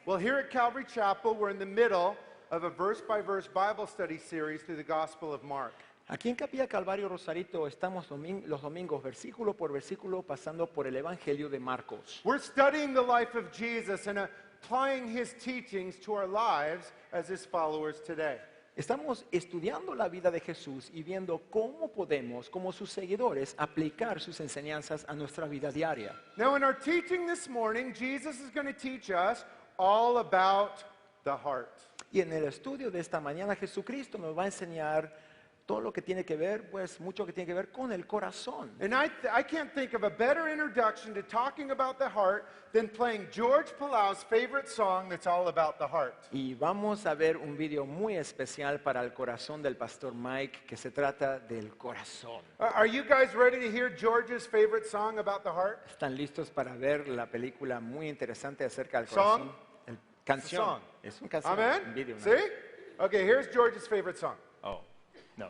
Well, here at Calvary Chapel, we're in the middle of a verse-by-verse Bible study series through the Gospel of Mark. Aquí en Capilla Calvario Rosarito estamos los domingos versículo por versículo pasando por el Evangelio de Marcos. We're studying the life of Jesus and applying his teachings to our lives as his followers today. Estamos estudiando la vida de Jesús y viendo cómo podemos, como sus seguidores, aplicar sus enseñanzas a nuestra vida diaria. Now, in our teaching this morning, Jesus is going to teach us all about the heart. Y en el estudio de esta mañana, Jesucristo nos va a enseñar todo lo que tiene que ver, pues mucho que tiene que ver con el corazón. And I can't think of a better introduction to talking about the heart than playing George Palau's favorite song that's all about the heart. Y vamos a ver un video muy especial para el corazón del pastor Mike que se trata del corazón. Are you guys ready to hear George's favorite song about the heart? ¿Están listos para ver la película muy interesante acerca del Song? corazón? Canción. Song. Es una canción. Amen? Un video, ¿no? See? Okay, here's George's favorite song. Oh, no.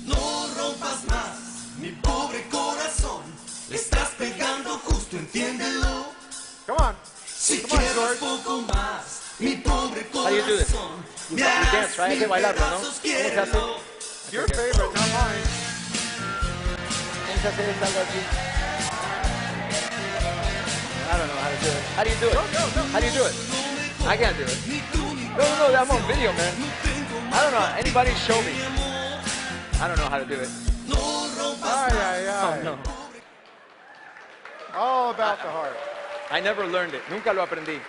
No rompas más, mi pobre corazón. Le estás pegando justo, entiéndelo. Come on. Si Come on, quieres George. poco más, mi pobre How do you do this? corazón. You dance, right? Hay que bailarlo, ¿no? ¿Cómo se hace? It's your favorite, not mine. ¿Cómo se hace algo así? I don't know how to do it. How do you do it? How do you do it? I can't do it. No, I'm on video, man. I don't know. Anybody show me. I don't know how to do it. Ay, ay, ay. Oh, no. All about the heart. I never learned it. Nunca lo aprendí.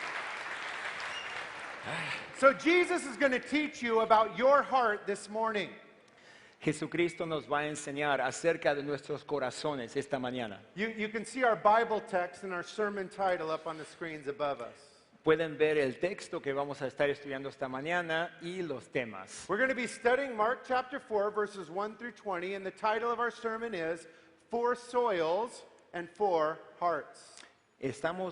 So Jesus is going to teach you about your heart this morning. Jesucristo nos va a enseñar acerca de nuestros corazones esta mañana. You can see our Bible text and our sermon title up on the screens above us. Pueden ver el texto que vamos a estar estudiando esta mañana y los temas. We're going to be studying Mark chapter 4, verses 1 through 20, and the title of our sermon is Four Soils and Four Hearts.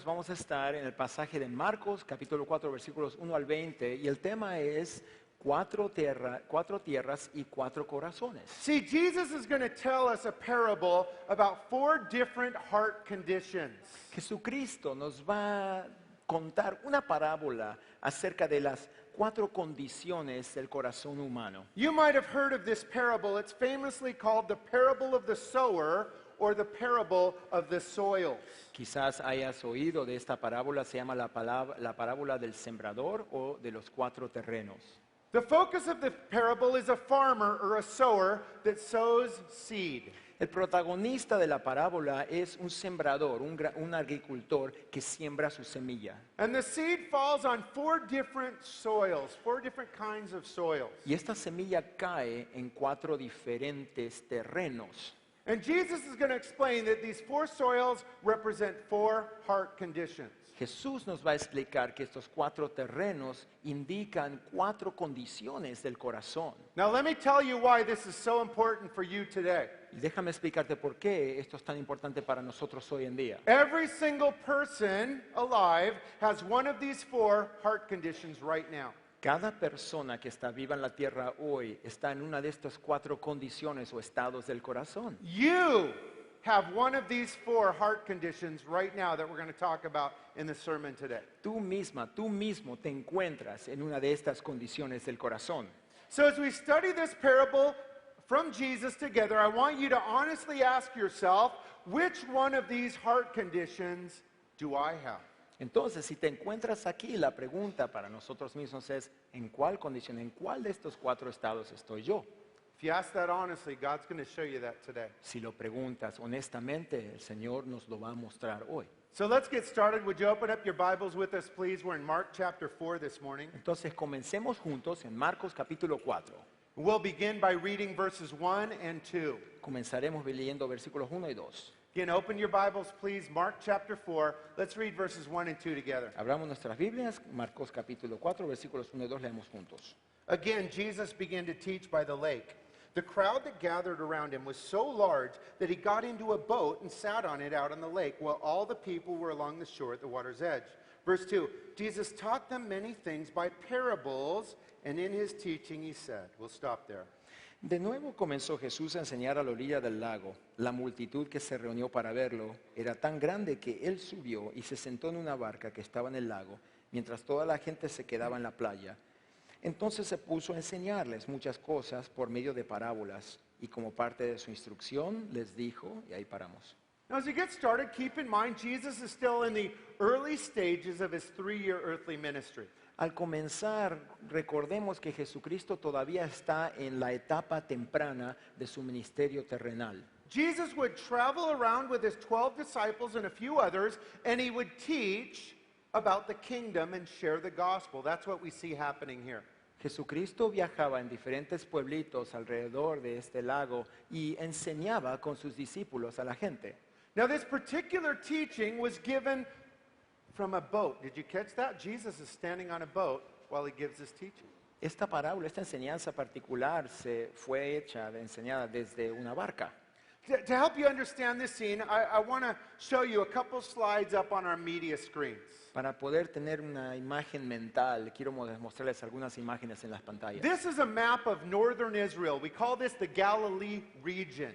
Vamos a estar en el pasaje de Marcos, capítulo 4, versículos 1 al 20, y el tema es cuatro tierras y cuatro corazones. See, Jesus is going to tell us a parable about four different heart conditions. Jesucristo nos va a contar una parábola acerca de las cuatro condiciones del corazón humano. You might have heard of this parable. It's famously called the parable of the sower or the parable of the soils. Quizás hayas oído de esta parábola, se llama la parábola del sembrador o de los cuatro terrenos. The focus of the parable is a farmer or a sower that sows seed. El protagonista de la parábola es un sembrador, un agricultor que siembra su semilla. And the seed falls on four different soils, four different kinds of soils. Y esta semilla cae en cuatro diferentes terrenos. And Jesus is going to explain that these four soils represent four heart conditions. Jesús nos va a explicar que estos cuatro terrenos indican cuatro condiciones del corazón. Now let me tell you why this is so important for you today. Y déjame explicarte por qué esto es tan importante para nosotros hoy en día. Every single person alive has one of these four heart conditions right now. Cada persona que está viva en la tierra hoy está en una de estas cuatro condiciones o estados del corazón. You have one of these four heart conditions right now that we're going to talk about in the sermon today. Tú mismo te encuentras en una de estas condiciones del corazón. So as we study this parable from Jesus together, I want you to honestly ask yourself, which one of these heart conditions do I have? Entonces, si te encuentras aquí, la pregunta para nosotros mismos es, ¿en cuál condición, en cuál de estos cuatro estados estoy yo? If you ask that honestly, God's going to show you that today. Si lo preguntas honestamente, el Señor nos lo va a mostrar hoy. So let's get started. Would you open up your Bibles with us, please? We're in Mark chapter 4 this morning. Entonces, comencemos juntos en Marcos capítulo 4. We'll begin by reading verses 1 and 2. Comenzaremos leyendo versículos 1 y 2. Again, open your Bibles, please. Mark chapter 4. Let's read verses 1 and 2 together. Abramos nuestras Biblias, Marcos capítulo 4, versículos 1 y 2, leemos juntos. Again, Jesus began to teach by the lake. The crowd that gathered around him was so large that he got into a boat and sat on it out on the lake, while all the people were along the shore at the water's edge. Verse 2, Jesus taught them many things by parables, and in his teaching he said, we'll stop there. De nuevo comenzó Jesús a enseñar a la orilla del lago. La multitud que se reunió para verlo era tan grande que él subió y se sentó en una barca que estaba en el lago, mientras toda la gente se quedaba en la playa. Entonces se puso a enseñarles muchas cosas por medio de parábolas, y como parte de su instrucción les dijo, y ahí paramos. Now, as you get started, keep in mind Jesus is still in the early stages of his 3-year earthly ministry. Al comenzar, recordemos que Jesucristo todavía está en la etapa temprana de su ministerio terrenal. Jesus would travel around with his 12 disciples and a few others, and he would teach about the kingdom and share the gospel. That's what we see happening here. Jesucristo viajaba en diferentes pueblitos alrededor de este lago y enseñaba con sus discípulos a la gente. Now, this particular teaching was given from a boat. Did you catch that? Jesus is standing on a boat while he gives this teaching. Esta parábola, esta enseñanza particular se fue enseñada desde una barca. To help you understand this scene, I want to show you a couple slides up on our media screens. Para poder tener una imagen mental, quiero mostrarles algunas imágenes en las pantallas. This is a map of northern Israel. We call this the Galilee region.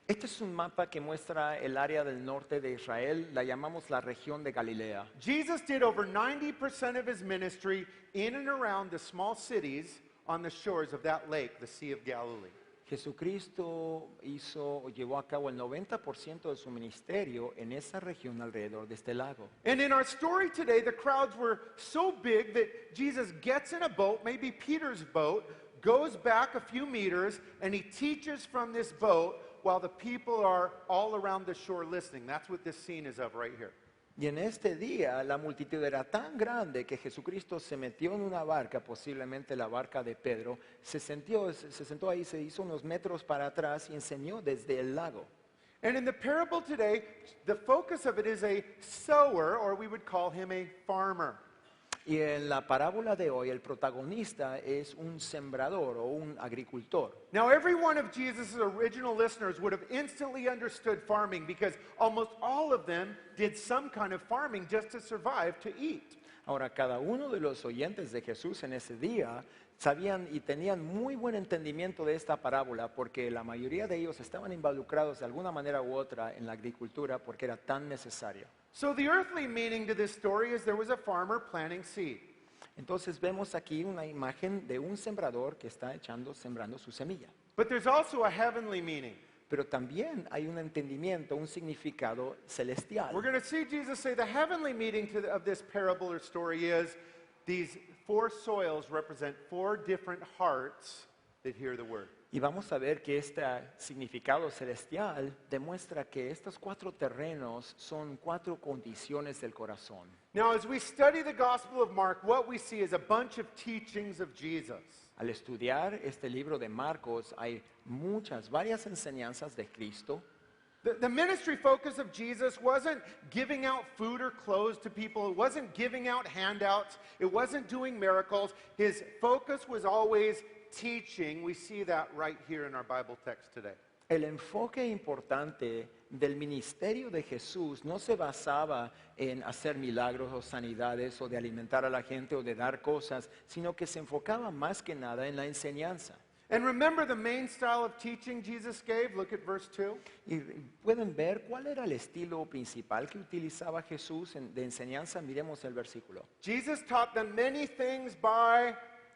Este es un mapa que muestra el área del norte de Israel, la llamamos la región de Galilea. Jesus did over 90% of his ministry in and around the small cities on the shores of that lake, the Sea of Galilee. Jesucristo llevó a cabo el 90% de su ministerio en esa región alrededor de este lago. And in our story today, the crowds were so big that Jesus gets in a boat, maybe Peter's boat, goes back a few meters, and he teaches from this boat while the people are all around the shore listening. That's what this scene is of right here. Y en este día la multitud era tan grande que Jesucristo se metió en una barca, posiblemente la barca de Pedro, se sentó ahí, se hizo unos metros para atrás y enseñó desde el lago. And in the parable today, the focus of it is a sower, or we would call him a farmer. Y en la parábola de hoy el protagonista es un sembrador o un agricultor. Now, every one of Jesus' original listeners would have instantly understood farming because almost all of them did some kind of farming just to survive, to eat. Ahora, cada uno de los oyentes de Jesús en ese día sabían y tenían muy buen entendimiento de esta parábola porque la mayoría de ellos estaban involucrados de alguna manera u otra en la agricultura porque era tan necesaria. So the earthly meaning to this story is there was a farmer planting seed. Entonces vemos aquí una imagen de un sembrador que está sembrando su semilla. But there's also a heavenly meaning. Pero también hay un entendimiento, un significado celestial. We're going to see Jesus say the heavenly meaning of this parable or story is these 4 soils represent 4 different hearts that hear the word. Y vamos a ver que este significado celestial demuestra que estos 4 terrenos son 4 condiciones del corazón. Now, as we study the Gospel of Mark, what we see is a bunch of teachings of Jesus. Al estudiar este libro de Marcos hay varias enseñanzas de Cristo. The ministry focus of Jesus wasn't giving out food or clothes to people. It wasn't giving out handouts. It wasn't doing miracles. His focus was always teaching. We see that right here in our Bible text today. El enfoque importante del ministerio de Jesús no se basaba en hacer milagros o sanidades o de alimentar a la gente o de dar cosas, sino que se enfocaba más que nada en la enseñanza. And remember the main style of teaching Jesus gave? Look at verse 2. Y pueden ver cuál era el estilo principal que utilizaba Jesús de enseñanza. Miremos el versículo. Jesus taught them many things by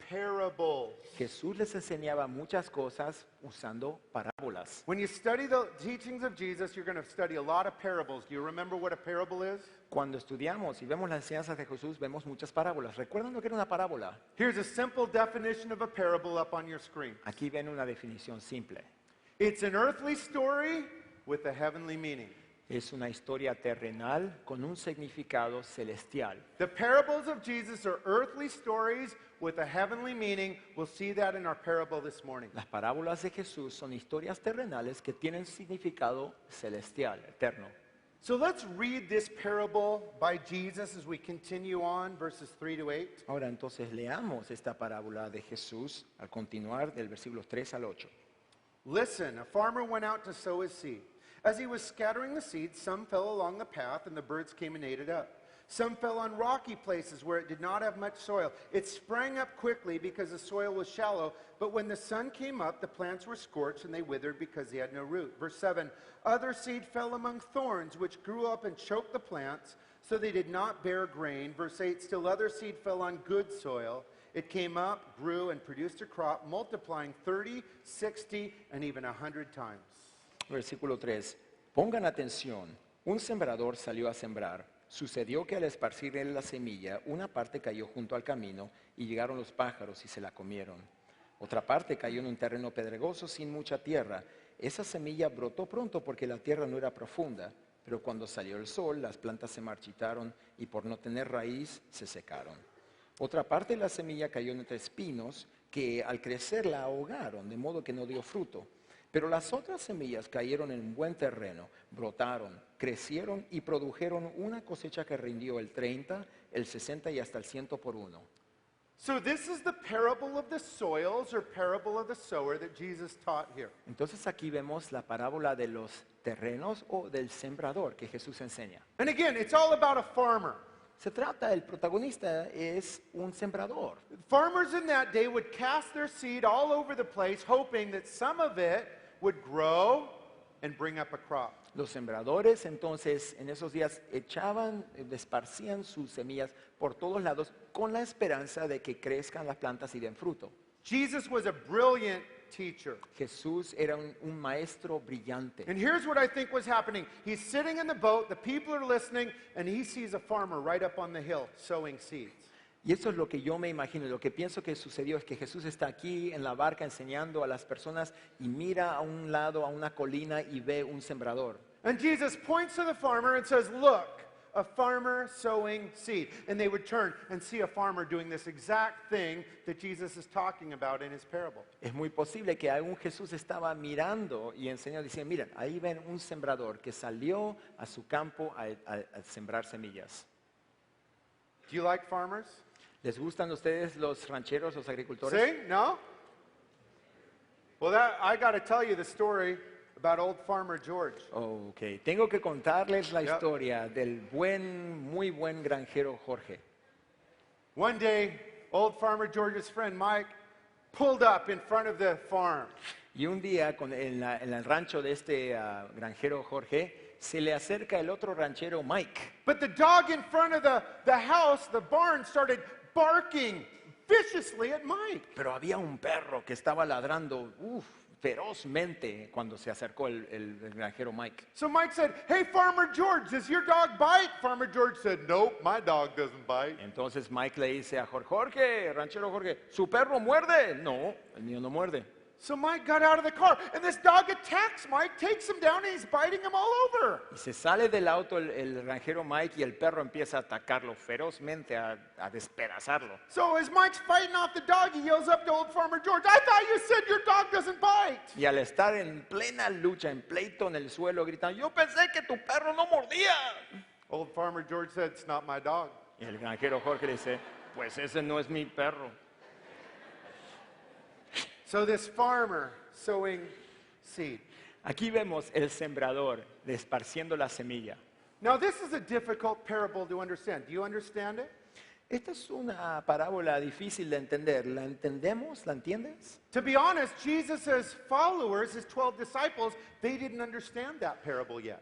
parables. Jesús les enseñaba muchas cosas usando parábolas. When you study the teachings of Jesus, you're going to study a lot of parables. Do you remember what a parable is? Cuando estudiamos y vemos las enseñanzas de Jesús, vemos muchas parábolas. ¿Recuerdan lo que era una parábola? Here's a simple definition of a parable up on your screen. Aquí ven una definición simple. It's an earthly story with a heavenly meaning. Es una historia terrenal con un significado celestial. The parables of Jesus are earthly stories with a heavenly meaning. We'll see that in our parable this morning. Las parábolas de Jesús son historias terrenales que tienen significado celestial, eterno. So let's read this parable by Jesus as we continue on, verses 3 to 8. Ahora entonces leamos esta parábola de Jesús al continuar del versículo 3 al 8. Listen, a farmer went out to sow his seed. As he was scattering the seed, some fell along the path, and the birds came and ate it up. Some fell on rocky places where it did not have much soil. It sprang up quickly because the soil was shallow, but when the sun came up, the plants were scorched and they withered because they had no root. Verse 7, other seed fell among thorns, which grew up and choked the plants. so they did not bear grain. Verse 8, still other seed fell on good soil. It came up, grew, and produced a crop, multiplying 30, 60, and even 100 times. Versículo 3. Pongan atención. Un sembrador salió a sembrar. Sucedió que al esparcirle la semilla, una parte cayó junto al camino y llegaron los pájaros y se la comieron. Otra parte cayó en un terreno pedregoso sin mucha tierra. Esa semilla brotó pronto porque la tierra no era profunda, pero cuando salió el sol, las plantas se marchitaron y por no tener raíz se secaron. Otra parte de la semilla cayó entre espinos que al crecer la ahogaron, de modo que no dio fruto. Pero las otras semillas cayeron en buen terreno, brotaron, crecieron y produjeron una cosecha que rindió el 30, el 60 y hasta el 100 por uno. So this is the parable of the soils or parable of the sower that Jesus taught here. Entonces aquí vemos la parábola de los terrenos o del sembrador que Jesús enseña. And again, it's all about a farmer. Se trata, el protagonista es un sembrador. Farmers in that day would cast their seed all over the place, hoping that some of it would grow and bring up a crop. Los sembradores entonces en esos días esparcían sus semillas por todos lados con la esperanza de que crezcan las plantas y den fruto. Jesus was a brilliant teacher. Jesús era un maestro brillante. And here's what I think was happening. He's sitting in the boat, the people are listening, and he sees a farmer right up on the hill sowing seeds. Y eso es lo que yo me imagino, lo que pienso que sucedió es que Jesús está aquí en la barca enseñando a las personas y mira a un lado, a una colina y ve un sembrador. And Jesus points to the farmer and says, look, a farmer sowing seed. And they would turn and see a farmer doing this exact thing that Jesus is talking about in his parable. Es muy posible que aún Jesús estaba mirando y enseñando, diciendo, miren, ahí ven un sembrador que salió a su campo a sembrar semillas. Do you like farmers? ¿Les gustan a ustedes los rancheros, los agricultores? See? No? Well, I got to tell you the story about old farmer George. Ok, tengo que contarles la Yep. historia del muy buen granjero Jorge. One day, old farmer George's friend Mike pulled up in front of the farm. Y un día en el rancho de este granjero Jorge, se le acerca el otro ranchero Mike. But the dog in front of the house, the barn, started barking viciously at Mike. Pero había un perro que estaba ladrando ferozmente cuando se acercó el granjero Mike. So Mike said, hey, Farmer George, does your dog bite? Farmer George said, nope, my dog doesn't bite. Entonces Mike le dice a Jorge, ranchero Jorge, ¿su perro muerde? No, el mío no muerde. So Mike got out of the car, and this dog attacks Mike, takes him down, and he's biting him all over. Y se sale del auto el granjero Mike y el perro empieza a atacarlo ferozmente, a despedazarlo. So as Mike's fighting off the dog, he yells up to old Farmer George, I thought you said your dog doesn't bite. Y al estar en plena lucha, en pleito en el suelo, gritan, yo pensé que tu perro no mordía. Old Farmer George said, it's not my dog. Y el granjero Jorge le dice, pues ese no es mi perro. So this farmer sowing seed. Aquí vemos el sembrador esparciendo la semilla. Now this is a difficult parable to understand. Do you understand it? Esta es una parábola difícil de entender. ¿La entendemos? ¿La entiendes? To be honest, Jesus' followers, his 12 disciples, they didn't understand that parable yet.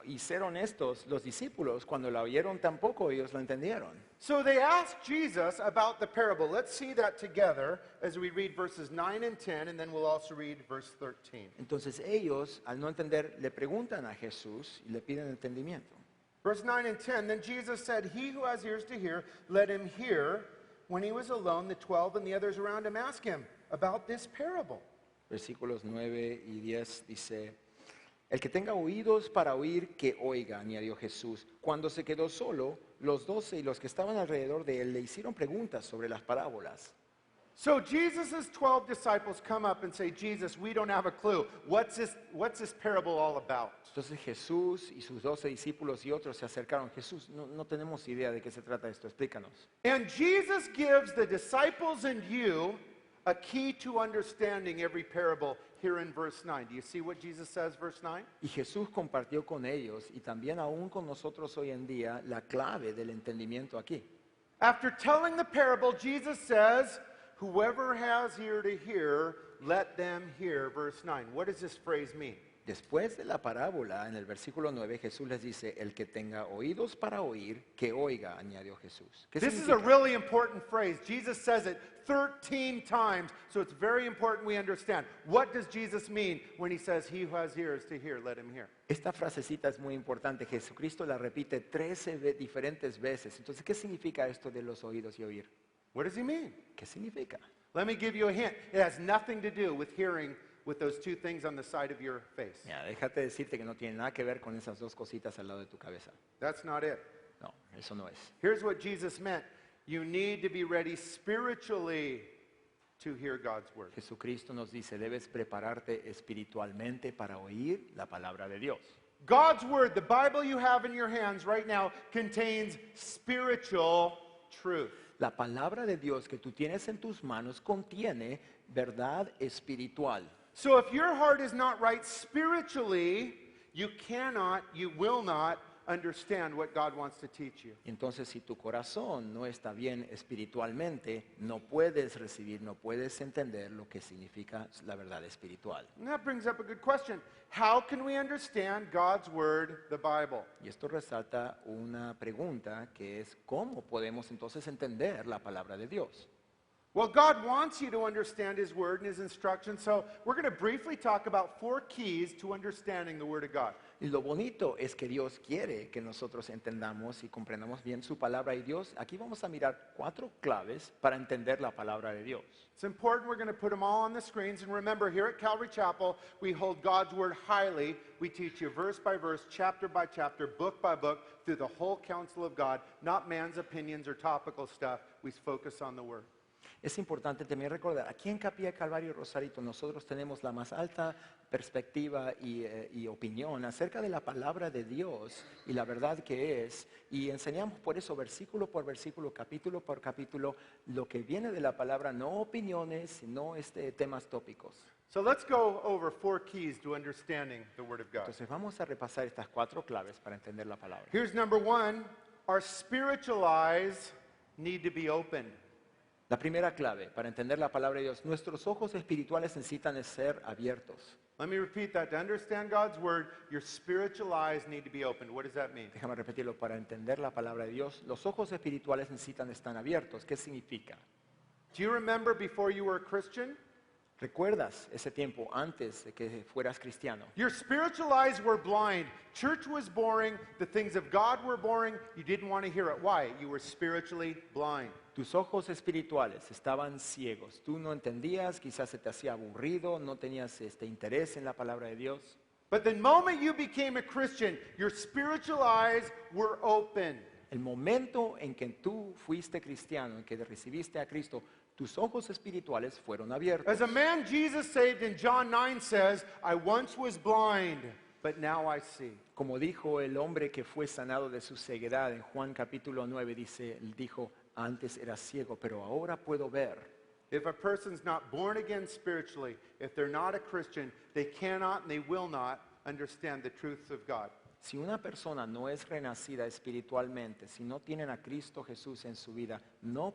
Y ser honestos, los discípulos, cuando la oyeron tampoco ellos la entendieron. So they asked Jesus about the parable. Let's see that together as we read verses 9 and 10, and then we'll also read verse 13. Entonces ellos, al no entender, le preguntan a Jesús y le piden entendimiento. Verse 9 and 10, then Jesus said, he who has ears to hear, let him hear. When he was alone, the 12 and the others around him asked him about this parable. Versículos 9 y 10 dice, el que tenga oídos para oír, que oiga, añadió Jesús. Cuando se quedó solo, los 12 y los que estaban alrededor de él le hicieron preguntas sobre las parábolas. So Jesus' 12 disciples come up and say, Jesus, we don't have a clue. What's this parable all about? Entonces Jesús y sus 12 discípulos y otros se acercaron. Jesús, no tenemos idea de qué se trata esto, explícanos. And Jesus gives the disciples and you a key to understanding every parable here in verse 9. Do you see what Jesus says, verse 9? Y Jesús compartió con ellos y también aún con nosotros hoy en día la clave del entendimiento aquí. After telling the parable, Jesus says, whoever has ear to hear, let them hear. Verse 9. What does this phrase mean? Después de la parábola, en el versículo 9, Jesús les dice, el que tenga oídos para oír, que oiga, añadió Jesús. ¿Qué This is significa? a really important phrase. Jesus says it 13 times, so it's very important we understand. What does Jesus mean when he says, he who has ears to hear, let him hear? Esta frasecita es muy importante. Jesucristo la repite 13 diferentes veces. Entonces, ¿qué significa esto de los oídos y oír? What does he mean? ¿Qué significa? Let me give you a hint. It has nothing to do with hearing with those two things on the side of your face. Mira, déjate decirte que no tiene nada que ver con esas dos cositas al lado de tu cabeza. That's not it. No, eso no es. Here's what Jesus meant. You need to be ready spiritually to hear God's word. Jesucristo nos dice, debes prepararte espiritualmente para oír la palabra de Dios. God's word, the Bible you have in your hands right now, contains spiritual truth. La palabra de Dios que tú tienes en tus manos contiene verdad espiritual. So if your heart is not right spiritually, you will not understand what God wants to teach you. Entonces, si tu corazón no está bien espiritualmente, no puedes recibir, no puedes entender lo que significa la verdad espiritual. And that brings up a good question. How can we understand God's word, the Bible? Y esto resalta una pregunta que es, ¿cómo podemos entonces entender la palabra de Dios? Well, God wants you to understand his word and his instructions, so we're going to briefly talk about 4 keys to understanding the word of God. Y lo bonito es que Dios quiere que nosotros entendamos y comprendamos bien su palabra y Dios. Aquí vamos a mirar 4 claves para entender la palabra de Dios. It's important. We're going to put them all on the screens. And remember, here at Calvary Chapel, we hold God's word highly. We teach you verse by verse, chapter by chapter, book by book, through the whole counsel of God, not man's opinions or topical stuff. We focus on the word. Es importante también recordar, aquí en Capilla Calvario Rosarito nosotros tenemos la más alta perspectiva y opinión acerca de la palabra de Dios y la verdad que es, y enseñamos por eso versículo por versículo, capítulo por capítulo, lo que viene de la palabra, no opiniones, sino temas tópicos. So let's go over 4 keys to understanding the word of God. Entonces vamos a repasar estas 4 claves para entender la palabra. Here's number 1. Our spiritual eyes need to be opened. La primera clave para entender la palabra de Dios, nuestros ojos espirituales necesitan ser abiertos. Let me repeat that. To understand God's word, your spiritual eyes need to be opened. What does that mean? Déjame repetirlo, para entender la palabra de Dios, los ojos espirituales necesitan estar abiertos. ¿Qué significa? Do you remember before you were a Christian? ¿Recuerdas ese tiempo antes de que fueras cristiano? Your spiritual eyes were blind. Church was boring. The things of God were boring. You didn't want to hear it. Why? You were spiritually blind. Tus ojos espirituales estaban ciegos. Tú no entendías, quizás se te hacía aburrido, no tenías interés en la palabra de Dios. But the moment you became a Christian, your spiritual eyes were open. El momento en que tú fuiste cristiano, en que recibiste a Cristo, tus ojos espirituales fueron abiertos. As a man Jesus saved in John 9 says, I once was blind, but now I see. Como dijo el hombre que fue sanado de su ceguedad en Juan capítulo 9, él dijo, antes era ciego, pero ahora puedo ver. If a person's not born again spiritually, if they're not a Christian, they cannot and they will not understand the truths of God. Si una persona no es renacida espiritualmente, si no tienen a Cristo Jesús en su vida, no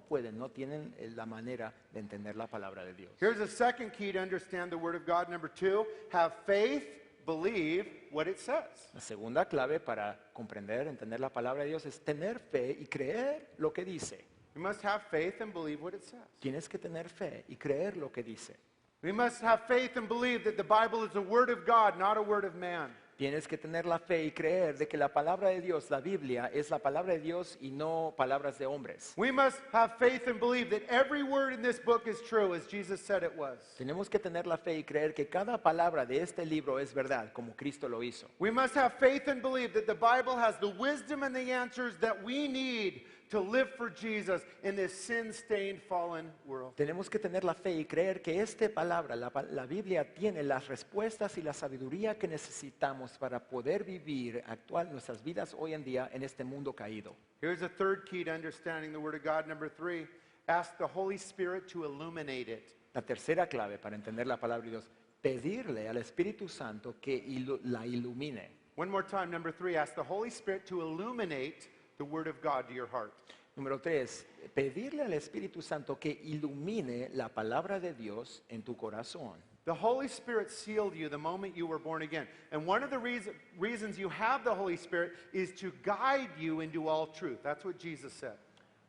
tienen la manera de entender la palabra de Dios. Here's a second key to understand the Word of God. Number 2, have faith, believe what it says. La segunda clave para comprender, entender la palabra de Dios es tener fe y creer lo que dice. We must have faith and believe what it says. Tienes que tener fe y creer lo que dice. We must have faith and believe that the Bible is the Word of God, not a word of man. Tienes que tener la fe y creer de que la palabra de Dios, la Biblia, es la palabra de Dios y no palabras de hombres. We must have faith and believe that every word in this book is true, as Jesus said it was. Tenemos que tener la fe y creer que cada palabra de este libro es verdad, como Cristo lo hizo. We must have faith and believe that the Bible has the wisdom and the answers that we need to live for Jesus in this sin-stained, fallen world. Tenemos que tener la fe y creer que esta palabra, la Biblia, tiene las respuestas y la sabiduría que necesitamos para poder vivir, actuar nuestras vidas hoy en día en este mundo caído. Here's a third key to understanding the Word of God. Number 3, ask the Holy Spirit to illuminate it. La tercera clave para entender la palabra de Dios, pedirle al Espíritu Santo que la ilumine. One more time, number 3, ask the Holy Spirit to illuminate the Word of God to your heart. Número 3, pedirle al Espíritu Santo que ilumine la palabra de Dios en tu corazón. The Holy Spirit sealed you the moment you were born again. And one of the reasons you have the Holy Spirit is to guide you into all truth. That's what Jesus said.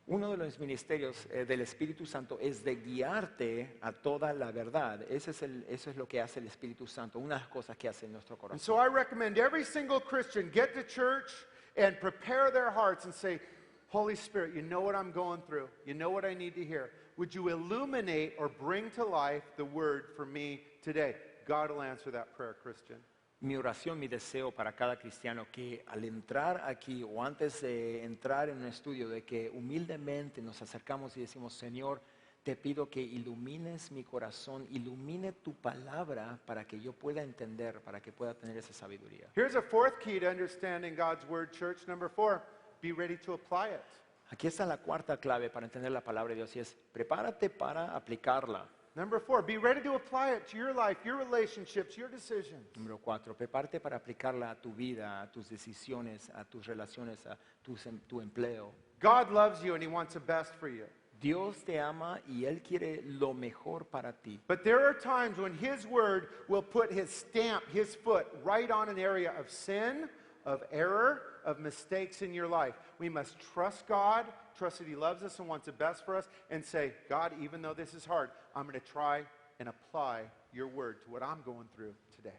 Uno de los ministerios del Espíritu Santo es de guiarte a toda la verdad. Eso es lo que hace el Espíritu Santo, una de las cosas que hace en nuestro And corazón. so I recommend every single Christian get to church and prepare their hearts and say, Holy Spirit, you know what I'm going through. You know what I need to hear. Would you illuminate or bring to life the word for me today? God will answer that prayer, Christian. Mi oración, mi deseo para cada cristiano que al entrar aquí o antes de entrar en un estudio, de que humildemente nos acercamos y decimos, Señor, te pido que ilumines mi corazón, ilumine tu palabra para que yo pueda entender, para que pueda tener esa sabiduría. Here's a fourth key to understanding God's word, church. Number 4, be ready to apply it. Aquí está la cuarta clave para entender la palabra de Dios y es, prepárate para aplicarla. Number 4, be ready to apply it to your life, your relationships, your decisions. Número 4, prepárate para aplicarla a tu vida, a tus decisiones, a tus relaciones, a tu empleo. God loves you and he wants the best for you. Dios te ama y Él quiere lo mejor para ti. But there are times when his word will put his stamp, his foot, right on an area of sin, of error, of mistakes in your life. We must trust God, trust that he loves us and wants the best for us, and say, God, even though this is hard, I'm going to try and apply your word to what I'm going through today.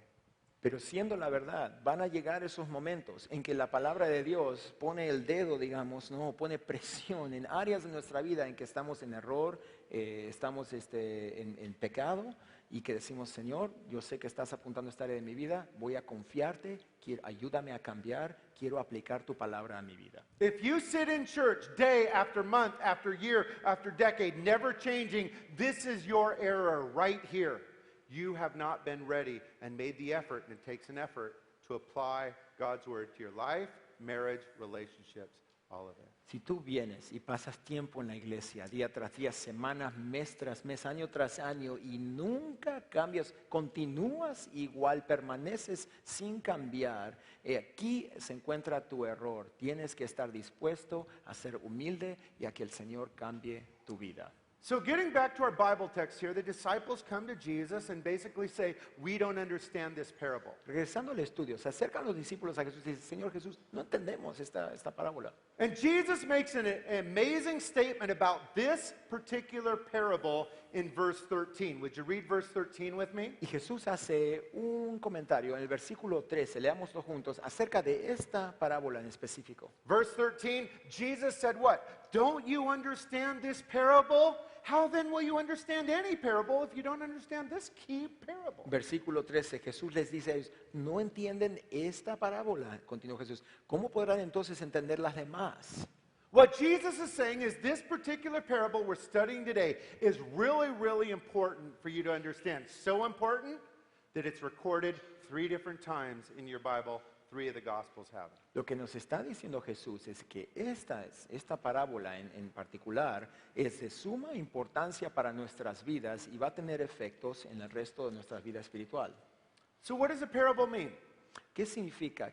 Pero siendo la verdad, van a llegar esos momentos en que la palabra de Dios pone el dedo, digamos, no, pone presión en áreas de nuestra vida en que estamos en error, estamos en pecado y que decimos, Señor, yo sé que estás apuntando a esta área de mi vida, voy a confiarte, ayúdame a cambiar, quiero aplicar tu palabra a mi vida. If you sit in church day after month, after year, after decade, never changing, this is your error right here. You have not been ready and made the effort, and it takes an effort to apply God's word to your life, marriage, relationships, all of it. Si tú vienes y pasas tiempo en la iglesia, día tras día, semanas, mes tras mes, año tras año, y nunca cambias, continúas igual, permaneces sin cambiar, aquí se encuentra tu error. Tienes que estar dispuesto a ser humilde y a que el Señor cambie tu vida. So getting back to our Bible text here, the disciples come to Jesus and basically say, we don't understand this parable. Regresando al estudio, se acercan los discípulos a Jesús y dicen, Señor Jesús, no entendemos esta parábola. And Jesus makes an amazing statement about this particular parable in verse 13. Would you read verse 13 with me? Y Jesús hace un comentario en el versículo 13, leámoslo juntos, acerca de esta parábola en específico. Verse 13, Jesus said what? Don't you understand this parable? How then will you understand any parable if you don't understand this key parable? Versículo 13, Jesús les dice a ellos, no entienden esta parábola, continuó Jesús, ¿cómo podrán entonces entender las demás? What Jesus is saying is this particular parable we're studying today is really, really important for you to understand. So important that it's recorded 3 different times in your Bible. 3 of the Gospels have it. Lo que nos está diciendo Jesús es que esta parábola en particular es de suma importancia para nuestras vidas y va a tener efectos en el resto de nuestra vida espiritual. So what does a parable mean? ¿Qué significa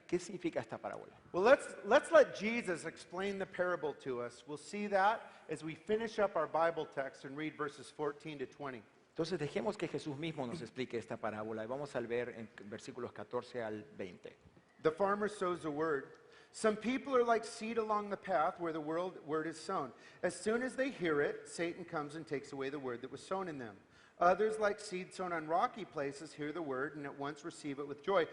esta parábola? Well, let's let Jesus explain the parable to us. We'll see that as we finish up our Bible text and read verses 14 to 20. Entonces dejemos que Jesús mismo nos explique esta parábola y vamos a ver en versículos 14 al 20. The farmer sows the word. Some people are like seed along the path where the word is sown. As soon as they hear it, Satan comes and takes away the word that was sown in them. Others, like seed sown on rocky places, hear the word and at once receive it with joy.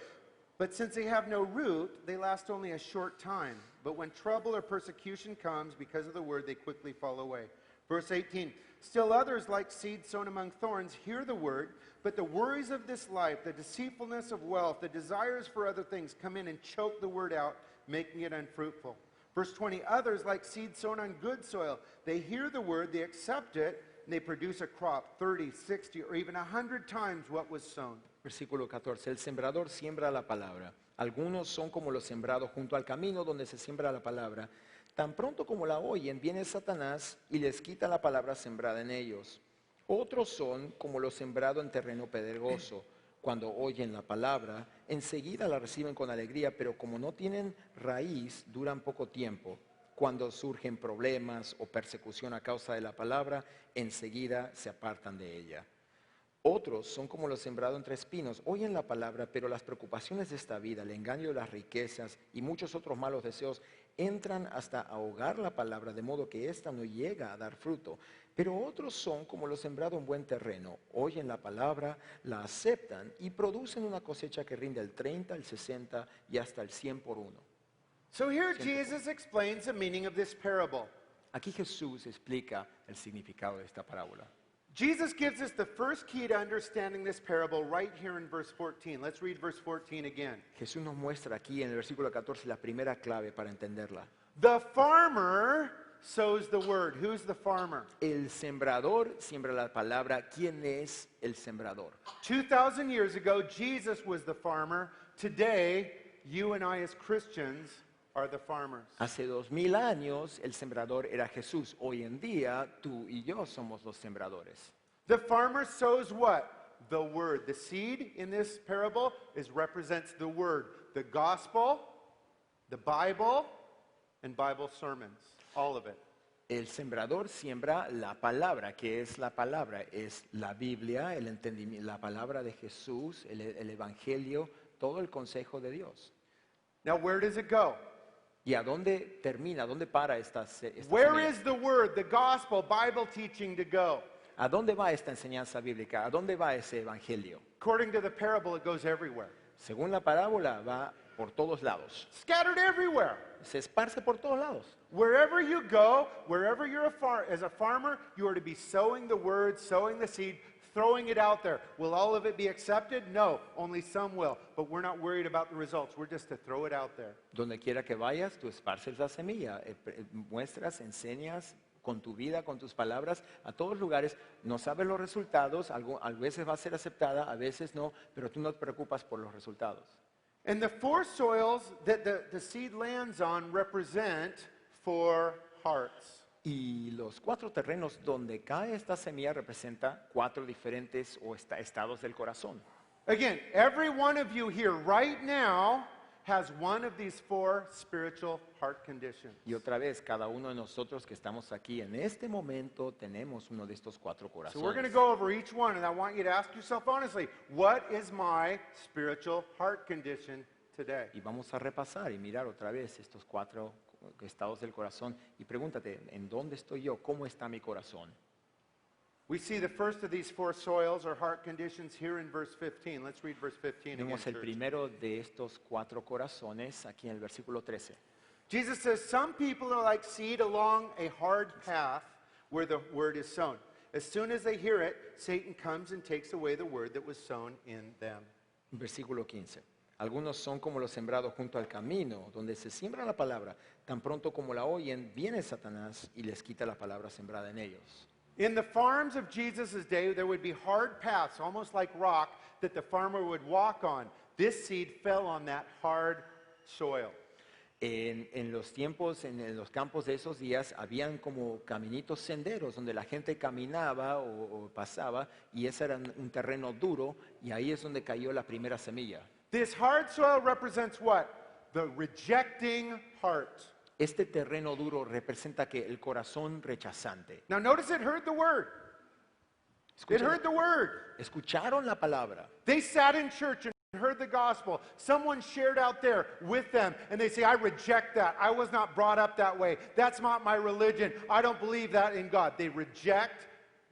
But since they have no root, they last only a short time. But when trouble or persecution comes because of the word, they quickly fall away. Verse 18, still others, like seed sown among thorns, hear the word, but the worries of this life, the deceitfulness of wealth, the desires for other things come in and choke the word out, making it unfruitful. Verse 20, others, like seed sown on good soil, they hear the word, they accept it, and they produce a crop 30, 60, or even 100 times what was sown. Versículo 14, el sembrador siembra la palabra. Algunos son como los sembrados junto al camino donde se siembra la palabra. Tan pronto como la oyen, viene Satanás y les quita la palabra sembrada en ellos. Otros son como lo sembrado en terreno pedregoso. Cuando oyen la palabra, enseguida la reciben con alegría, pero como no tienen raíz, duran poco tiempo. Cuando surgen problemas o persecución a causa de la palabra, enseguida se apartan de ella. Otros son como lo sembrado entre espinos, oyen la palabra, pero las preocupaciones de esta vida, el engaño de las riquezas y muchos otros malos deseos entran hasta ahogar la palabra, de modo que ésta no llega a dar fruto. Pero otros son como lo sembrado en buen terreno, oyen la palabra, la aceptan y producen una cosecha que rinde el 30, el 60 y hasta el 100 por uno. So here Jesus explains the meaning of this parable. Aquí Jesús explica el significado de esta parábola. Jesus gives us the first key to understanding this parable right here in verse 14. Let's read verse 14 again. Jesús nos muestra aquí en el versículo 14 la primera clave para entenderla. The farmer sows the word. Who's the farmer? El sembrador siembra la palabra. ¿Quién es el sembrador? 2,000 years ago, Jesus was the farmer. Today, you and I as Christians are the farmers. Hace 2000 años el sembrador era Jesús. Hoy en día tú y yo somos los sembradores. The farmer sows what? The word. The seed in this parable represents the word, the gospel, the Bible, and Bible sermons. All of it. El sembrador siembra la palabra. ¿Qué es la palabra? Es la Biblia, el entendimiento, la palabra de Jesús, el evangelio, todo el consejo de Dios. Now, where does it go? ¿Y a dónde termina? ¿A dónde para esta Where semilla? is the word, the gospel, Bible teaching to go? ¿A dónde va esta enseñanza bíblica? ¿A dónde va ese evangelio? According to the parable, it goes everywhere. Según la parábola, va por todos lados. Scattered everywhere. Se esparce por todos lados. Wherever you go, wherever you're as a farmer, you are to be sowing the word, sowing the seed, throwing it out there. Will all of it be accepted? No, only some will. But we're not worried about the results. We're just to throw it out there. Donde quiera que vayas, tú esparces la semilla, muestras, enseñas con tu vida, con tus palabras, a todos lugares. No sabes los resultados, a veces va a ser aceptada, a veces no, pero tú no te preocupas por los resultados. And the four soils that the seed lands on represent four hearts. Y los 4 terrenos donde cae esta semilla representa 4 diferentes estados del corazón. Again, every one of you here right now has one of these 4 spiritual heart conditions. Y otra vez, cada uno de nosotros que estamos aquí en este momento tenemos uno de estos 4 So we're going to corazones. go over each one, and I want you to ask yourself honestly, what is my spiritual heart condition today? Y vamos a repasar y mirar otra vez estos 4 estados del corazón y pregúntate, ¿en dónde estoy yo? ¿Cómo está mi corazón? We see the first of these 4 soils or heart conditions here in verse 15. Let's read verse 15 again, Vemos el church. primero de estos 4 corazones aquí en el versículo 13. Jesus says, some people are like seed along a hard path where the word is sown. As soon as they hear it, Satan comes and takes away the word that was sown in them. Versículo 15. Algunos son como los sembrados junto al camino, donde se siembra la palabra. Tan pronto como la oyen, viene Satanás y les quita la palabra sembrada en ellos. In the farms of Jesus' day, there would be hard paths, almost like rock, that the farmer would walk on. This seed fell on that hard soil. En los tiempos, en los campos de esos días, habían como caminitos senderos donde la gente caminaba o pasaba y ese era un terreno duro y ahí es donde cayó la primera semilla. This hard soil represents what? The rejecting heart. Este terreno duro representa que el corazón rechazante. Now notice it heard the word. It heard the word. Escucharon la palabra. They sat in church and heard the gospel. Someone shared out there with them, and they say, I reject that. I was not brought up that way. That's not my religion. I don't believe that in God. They reject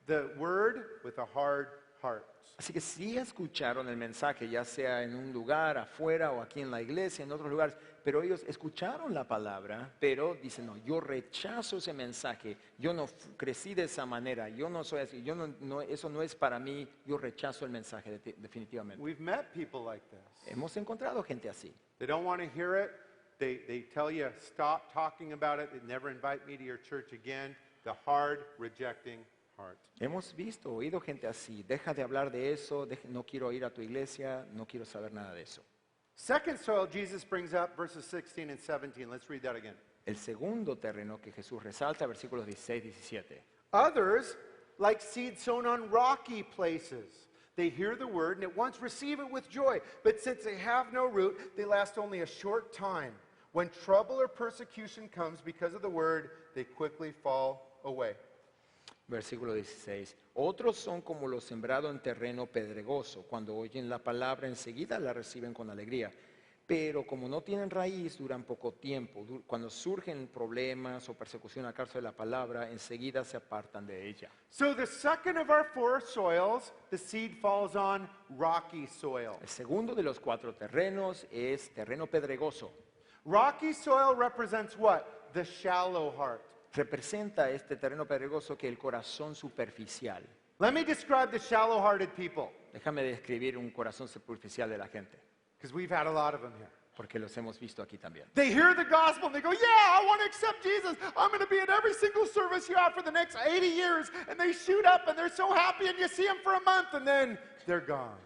the word with a hard heart. Así que sí escucharon el mensaje, ya sea en un lugar, afuera o aquí en la iglesia, en otros lugares, pero ellos escucharon la palabra, pero dicen, no, yo rechazo ese mensaje, yo no crecí de esa manera, yo no soy así, eso no es para mí, yo rechazo el mensaje definitivamente. We've met people like this. Hemos encontrado gente así. They don't want to hear it. They tell you, stop talking about it. They never invite me to your church again. The hard, rejecting heart. Hemos visto, oído gente así, deja de hablar de eso, no quiero ir a tu iglesia, no quiero saber nada de eso. Second soil Jesus brings up, verses 16 and 17. Let's read that again. El segundo terreno que Jesús resalta, versículos 16 y 17. Others, like seed sown on rocky places. They hear the word and at once receive it with joy. But since they have no root, they last only a short time. When trouble or persecution comes because of the word, they quickly fall away. Versículo 16. Otros son como los sembrados en terreno pedregoso. Cuando oyen la palabra, enseguida la reciben con alegría. Pero como no tienen raíz, duran poco tiempo. Cuando surgen problemas o persecución a causa de la palabra, enseguida se apartan de ella. So the second of our four soils, the seed falls on rocky soil. El segundo de los 4 terrenos es terreno pedregoso. Rocky soil represents what? The shallow heart. Representa este terreno pedregoso que el corazón superficial. Let me describe the shallow-hearted people, Déjame describir un corazón superficial de la gente, because we've had a lot of them here. porque los hemos visto aquí también. They hear the gospel and they go, yeah, I want to accept Jesus. I'm going to be at every single service you have for the next 80 years. And they shoot up and they're so happy and you see them for a month and then they're gone.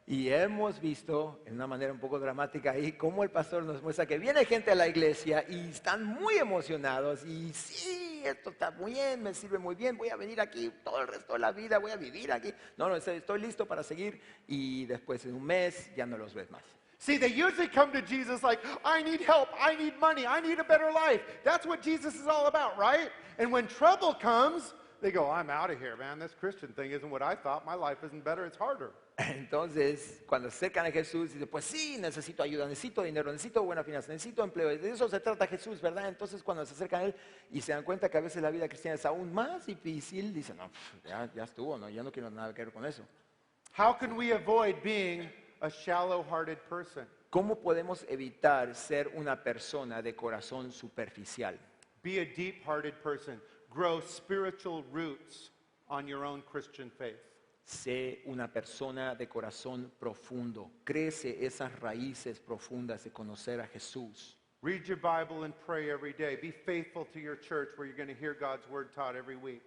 Y hemos visto, en una manera un poco dramática ahí, cómo el pastor nos muestra que viene gente a la iglesia y están muy emocionados y sí, esto está muy bien, me sirve muy bien, voy a venir aquí todo el resto de la vida, voy a vivir aquí. No, estoy listo para seguir y después en un mes ya no los ves más. See, they usually come to Jesus like, I need help, I need money, I need a better life. That's what Jesus is all about, right? And when trouble comes, they go, I'm out of here, man. This Christian thing isn't what I thought. My life isn't better, it's harder. Entonces, cuando se acercan a Jesús, dicen, pues sí, necesito ayuda, necesito dinero, necesito buena finanza, necesito empleo. De eso se trata Jesús, ¿verdad? Entonces, cuando se acercan a Él y se dan cuenta que a veces la vida cristiana es aún más difícil, dicen, no, ya estuvo, no, ya no quiero nada que ver con eso. How can we avoid being a shallow-hearted person? ¿Cómo podemos evitar ser una persona de corazón superficial? Be a deep-hearted person. Grow spiritual roots on your own Christian faith. Sé una persona de corazón profundo. Crece esas raíces profundas de conocer a Jesús. Read your Bible and pray every day. Be faithful to your church where you're going to hear God's word taught every week.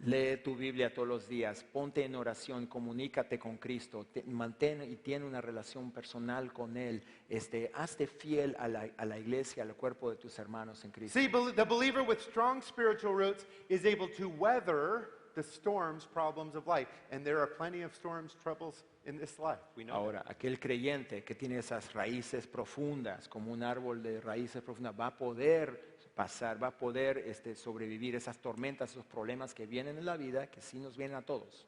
Lee tu Biblia todos los días, ponte en oración, comunícate con Cristo, mantén y tiene una relación personal con Él. Hazte fiel a la iglesia, al cuerpo de tus hermanos en Cristo. See, the believer with strong spiritual roots is able to weather the storms, problems of life. And there are plenty of storms, troubles in this life. We know that. Ahora, aquel creyente que tiene esas raíces profundas, como un árbol de raíces profundas, va a poder pasar, va a poder sobrevivir esas tormentas, esos problemas que vienen en la vida, que sí nos vienen a todos.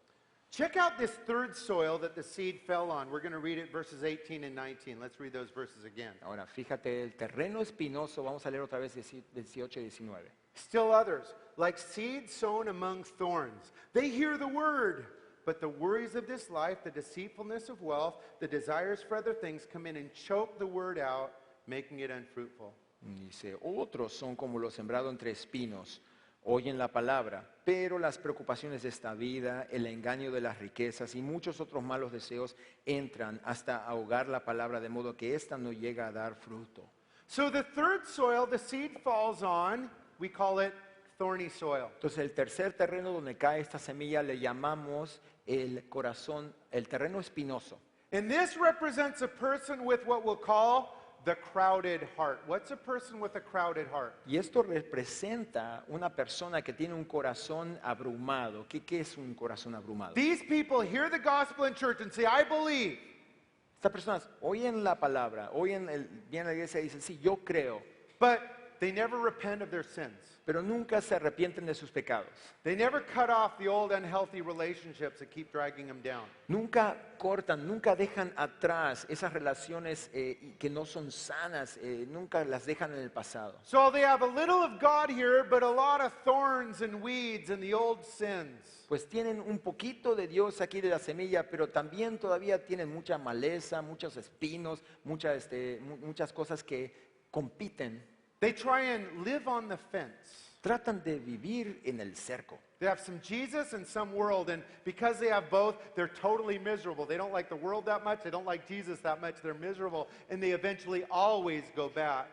Check out this third soil that the seed fell on. We're going to read it verses 18 and 19. Let's read those verses again. Ahora, fíjate, el terreno espinoso, vamos a leer otra vez 18 y 19. Still others, like seed sown among thorns. They hear the word, but the worries of this life, the deceitfulness of wealth, the desires for other things come in and choke the word out, making it unfruitful. Dice, otros son como los sembrados entre espinos, oyen la palabra, pero las preocupaciones de esta vida, el engaño de las riquezas y muchos otros malos deseos entran hasta ahogar la palabra de modo que ésta no llega a dar fruto. So the third soil the seed falls on, we call it thorny soil. Entonces el tercer terreno donde cae esta semilla le llamamos el corazón, el terreno espinoso. And this represents a person with what we'll call the crowded heart. What's a person with a crowded heart? Y esto representa una persona que tiene un corazón abrumado. ¿Qué es un corazón abrumado? These people hear the gospel in church and say, I believe. Estas personas oyen la palabra, vienen a la iglesia y dicen, sí, yo creo, But they never repent of their sins. pero nunca se arrepienten de sus pecados. They never cut off the old unhealthy relationships that keep dragging them down. Nunca cortan, nunca dejan atrás esas relaciones que no son sanas, nunca las dejan en el pasado. So they have a little of God here, but a lot of thorns and weeds and the old sins. Pues tienen un poquito de Dios aquí de la semilla, pero también todavía tienen mucha maleza, muchos espinos, muchas cosas que compiten. They try and live on the fence. Tratan de vivir en el cerco. They have some Jesus and some world, and because they have both, they're totally miserable. They don't like the world that much, they don't like Jesus that much, they're miserable, and they eventually always go back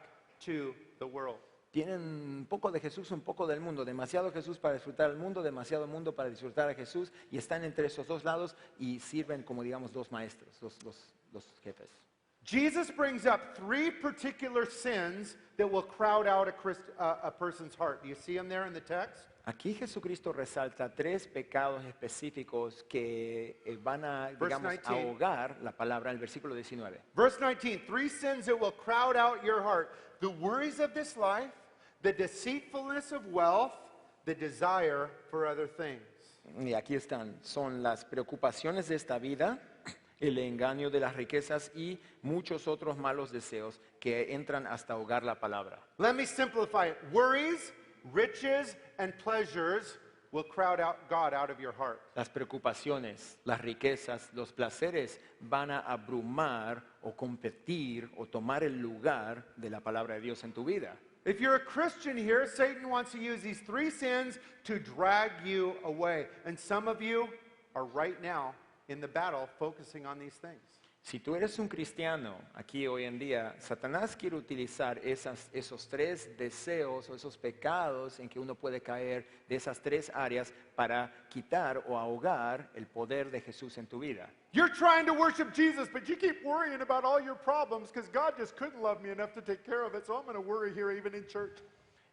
to the world. Tienen un poco de Jesús, un poco del mundo, demasiado Jesús para disfrutar el mundo, demasiado mundo para disfrutar a Jesús, y están entre esos dos lados y sirven como digamos dos maestros, dos jefes. Jesus brings up three particular sins that will crowd out a person's heart. Do you see them there in the text? Aquí Jesucristo resalta 3 pecados específicos que van a, digamos, 19. ahogar la palabra en el versículo 19. Verse 19, 3 sins that will crowd out your heart. The worries of this life, the deceitfulness of wealth, the desire for other things. Y aquí están, son las preocupaciones de esta vida, el engaño de las riquezas y muchos otros malos deseos que entran hasta ahogar la palabra. Let me simplify it. Worries, riches, and pleasures will crowd out God out of your heart. Las preocupaciones, las riquezas, los placeres van a abrumar o competir o tomar el lugar de la palabra de Dios en tu vida. If you're a Christian here, Satan wants to use these three sins to drag you away. And some of you are right now in the battle focusing on these things. Si tú eres un cristiano aquí hoy en día, Satanás quiere utilizar esos tres deseos o esos pecados en que uno puede caer de esas tres áreas para quitar o ahogar el poder de Jesús en tu vida. You're trying to worship Jesus, but you keep worrying about all your problems because God just couldn't love me enough to take care of it, so I'm going to worry here even in church.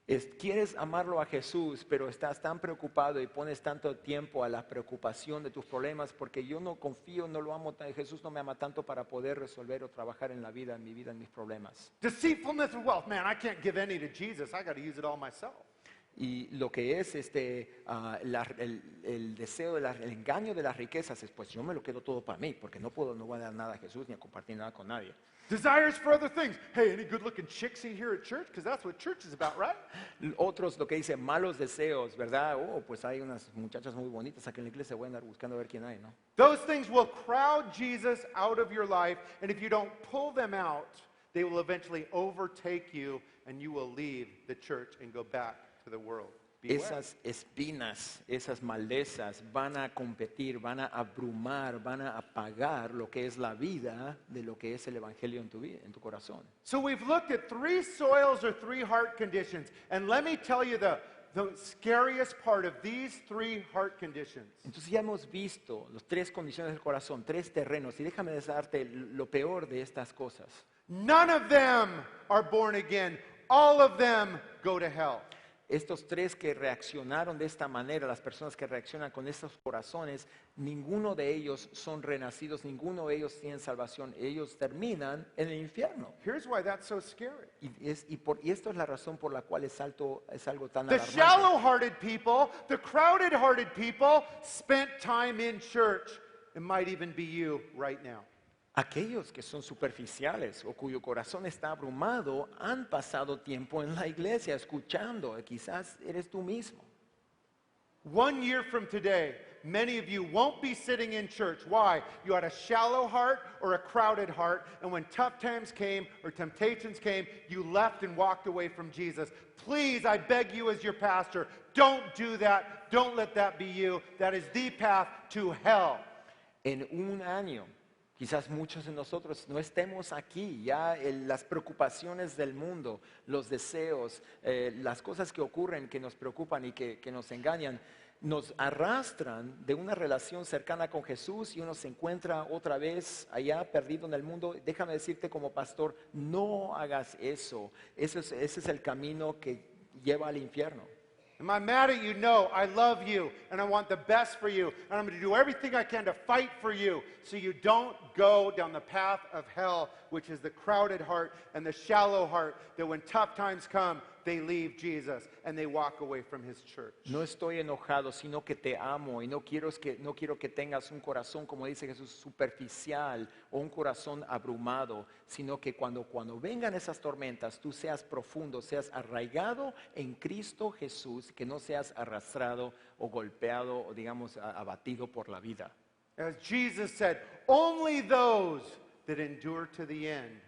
Quieres amarlo a Jesús, pero estás tan preocupado y pones tanto tiempo a la preocupación de tus problemas porque yo no confío, no lo amo, Jesús no me ama tanto para poder resolver o trabajar en la vida, en mi vida, en mis problemas. Deceitfulness of wealth. Man, I can't give any to Jesus. I got to use it all myself. Y lo que es el deseo, el engaño de las riquezas es pues yo me lo quedo todo para mí porque no voy a dar nada a Jesús ni a compartir nada con nadie. Desires for other things. Hey, any good-looking chicks in here at church? Because that's what church is about, right? Otros lo que dicen malos deseos, ¿verdad? Oh, pues hay unas muchachas muy bonitas aquí en la iglesia, voy a andar buscando a ver quién hay, ¿no? Those things will crowd Jesus out of your life, and if you don't pull them out, they will eventually overtake you, and you will leave the church and go back to the world. Beware. Esas espinas, esas malezas van a competir, van a abrumar, van a apagar lo que es la vida de lo que es el evangelio en tu vida, en tu corazón. So we've looked at three soils or three heart conditions, and let me tell you the scariest part of these three heart conditions. Entonces ya hemos visto las tres condiciones del corazón, tres terrenos, y déjame darte lo peor de estas cosas. None of them are born again. All of them go to hell. Estos tres que reaccionaron de esta manera, las personas que reaccionan con estos corazones, ninguno de ellos son renacidos, ninguno de ellos tienen salvación, ellos terminan en el infierno. Here's why that's so scary. Y esto es la razón por la cual es algo tan The alarmante. shallow-hearted people, the crowded-hearted people spent time in church. It might even be you right now. Aquellos que son superficiales o cuyo corazón está abrumado han pasado tiempo en la iglesia escuchando, quizás eres tú mismo. 1 year from today, many of you won't be sitting in church. Why? You had a shallow heart or a crowded heart, and when tough times came or temptations came, you left and walked away from Jesus. Please, I beg you as your pastor, don't do that. Don't let that be you. That is the path to hell. En un año, quizás muchos de nosotros no estemos aquí, ya las preocupaciones del mundo, los deseos, las cosas que ocurren, que nos preocupan y que nos engañan, nos arrastran de una relación cercana con Jesús y uno se encuentra otra vez allá perdido en el mundo. Déjame decirte como pastor, no hagas eso. Ese es el camino que lleva al infierno. Am I mad at you? No, I love you, and I want the best for you, and I'm going to do everything I can to fight for you so you don't go down the path of hell, which is the crowded heart and the shallow heart, that when tough times come, they leave Jesus and they walk away from his church. No estoy enojado, sino que te amo y no quiero que tengas un corazón, como dice Jesús, superficial o un corazón abrumado, sino que cuando vengan esas tormentas, tú seas profundo, seas arraigado en Cristo Jesús, que no seas arrastrado o golpeado o digamos abatido por la vida. As Jesus said, only those that endure to the end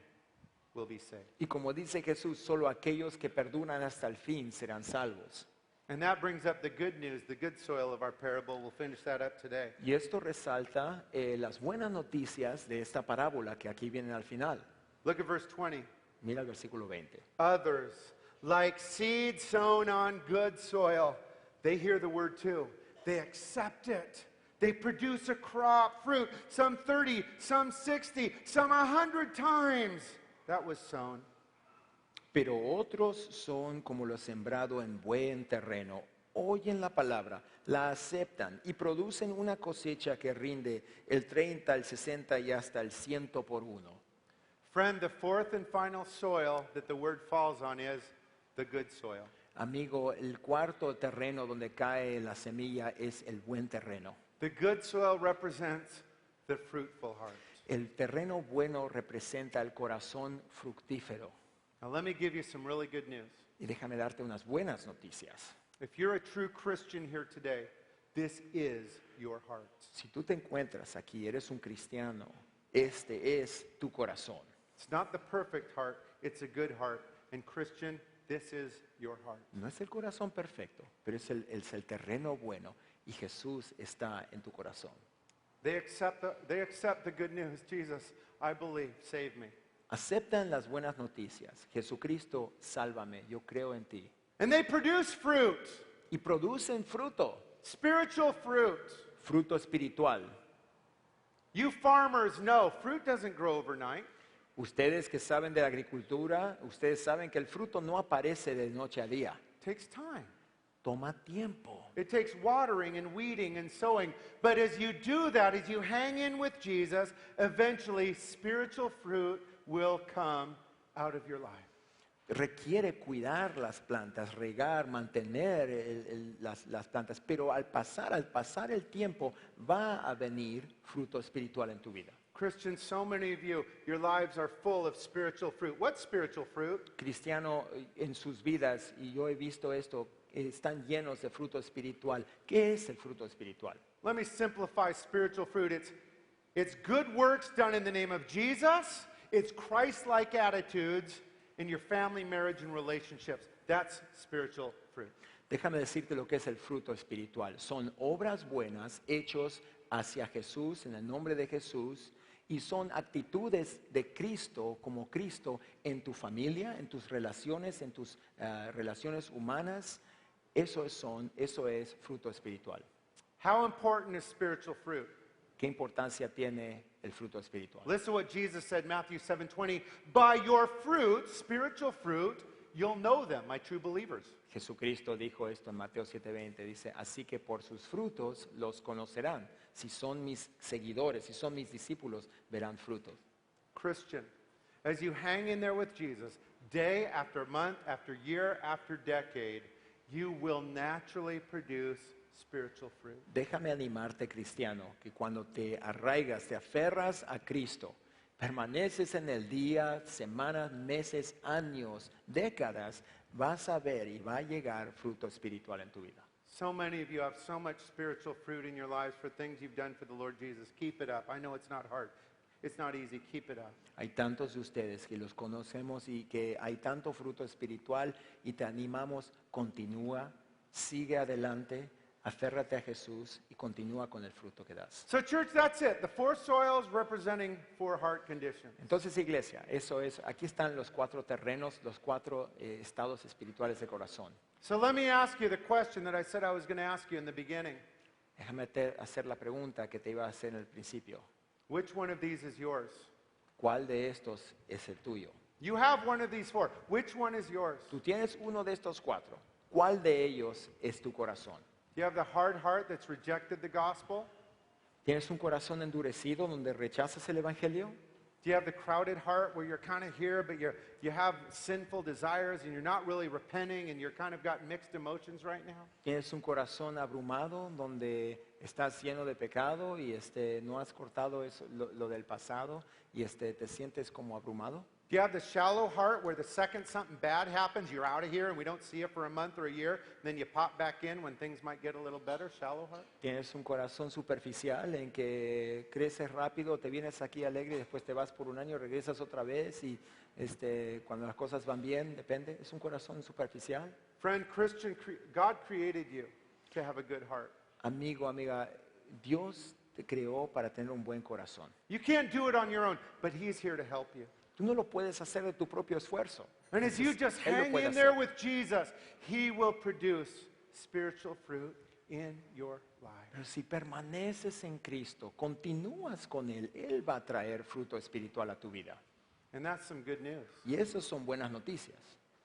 will be saved. Y como dice Jesús, solo aquellos que perduran hasta el fin serán salvos. And that brings up the good news, the good soil of our parable. We'll finish that up today. Y esto resalta las buenas noticias de esta parábola que aquí vienen al final. Look at verse 20. Mira el versículo 20. Others, like seed sown on good soil, they hear the word too. They accept it. They produce a crop, fruit, some 30, some 60, some 100 times that was sown. Pero otros son como lo sembrado en buen terreno. Oyen la palabra, la aceptan y producen una cosecha que rinde el 30, el 60 y hasta el 100 por uno. Friend, the fourth and final soil that the word falls on is the good soil. Amigo, el cuarto terreno donde cae la semilla es el buen terreno. The good soil represents the fruitful heart. El terreno bueno representa el corazón fructífero. Now, let me give you some really good news. Y déjame darte unas buenas noticias. If you're a true Christian here today, this is your heart. Si tú te encuentras aquí, eres un cristiano, este es tu corazón. It's not the perfect heart, it's a good heart. And Christian, this is your heart. No es el corazón perfecto, pero es el terreno bueno y Jesús está en tu corazón. They accept the good news. Jesus, I believe, save me. Aceptan las buenas noticias. Jesucristo, sálvame, yo creo en ti. And they produce fruit, Y producen fruto, spiritual fruit. fruto espiritual. You farmers know fruit doesn't grow overnight. Ustedes que saben de la agricultura, ustedes saben que el fruto no aparece de noche a día. It takes time. Toma tiempo. It takes watering and weeding and sowing. But as you do that, as you hang in with Jesus, eventually spiritual fruit will come out of your life. Requiere cuidar las plantas, regar, mantener las plantas, pero al pasar el tiempo va a venir fruto espiritual en tu vida. Christians, so many of you, your lives are full of spiritual fruit. What's spiritual fruit? Cristiano, en sus vidas, y yo he visto esto, están llenos de fruto espiritual. ¿Qué es el fruto espiritual? Let me simplify spiritual fruit. It's good works done in the name of Jesus. It's Christ-like attitudes in your family, marriage, and relationships. That's spiritual fruit. Déjame decirte lo que es el fruto espiritual. Son obras buenas hechos hacia Jesús, en el nombre de Jesús, y son actitudes de Cristo como Cristo en tu familia, en tus relaciones, en tus relaciones humanas. Eso es fruto espiritual. How important is spiritual fruit? ¿Qué importancia tiene el fruto espiritual? Listen to what Jesus said, Matthew 7:20. By your fruit, spiritual fruit, you'll know them, my true believers. Jesucristo dijo esto en Mateo 7:20, dice, así que por sus frutos los conocerán. Si son mis seguidores, si son mis discípulos, verán frutos. Christian, as you hang in there with Jesus, day after month, after year, after decade, you will naturally produce spiritual fruit. Déjame animarte, cristiano, que cuando te arraigas, te aferras a Cristo, permaneces en el día, semanas, meses, años, décadas, vas a ver y va a llegar fruto espiritual en tu vida. So many of you have so much spiritual fruit in your lives for things you've done for the Lord Jesus. Keep it up. I know it's not hard. It's not easy. Keep it up. Hay tantos de ustedes que los conocemos y que hay tanto fruto espiritual y te animamos, continúa, sigue adelante, aférrate a Jesús y continúa con el fruto que das. So church, that's it. The four soils representing four heart conditions. Entonces, iglesia, eso es, aquí están los cuatro terrenos, los cuatro estados espirituales de corazón. So let me ask you the question that I said I was going to ask you in the beginning. Déjame hacer la pregunta que te iba a hacer en el principio. Which one of these is yours? ¿Cuál de estos es el tuyo? You have one of these four. Which one is yours? Tú tienes uno de estos cuatro. ¿Cuál de ellos es tu corazón? Do you have the hard heart that's rejected the gospel? ¿Tienes un corazón endurecido donde rechazas el evangelio? Do you have the crowded heart where you're kind of here, but you have sinful desires and you're not really repenting and you're kind of got mixed emotions right now? ¿Tienes un corazón abrumado donde estás lleno de pecado y no has cortado lo del pasado y te sientes como abrumado? Do you have the shallow heart where the second something bad happens, you're out of here and we don't see you for a month or a year, then you pop back in when things might get a little better? Shallow heart? ¿Tienes un corazón superficial en que creces rápido, te vienes aquí alegre y después te vas por un año, regresas otra vez y cuando las cosas van bien, depende? ¿Es un corazón superficial? Friend, Christian, God created you to have a good heart. Amigo, amiga, Dios te creó para tener un buen corazón. You can't do it on your own, but He's here to help you. Tú no lo puedes hacer de tu propio esfuerzo. And as you Entonces, just Él lo hang puede in there hacer. with Jesus, He will produce spiritual fruit in your life. Pero si permaneces en Cristo, continúas con Él va a traer fruto espiritual a tu vida. And that's some good news. Y esas son buenas noticias.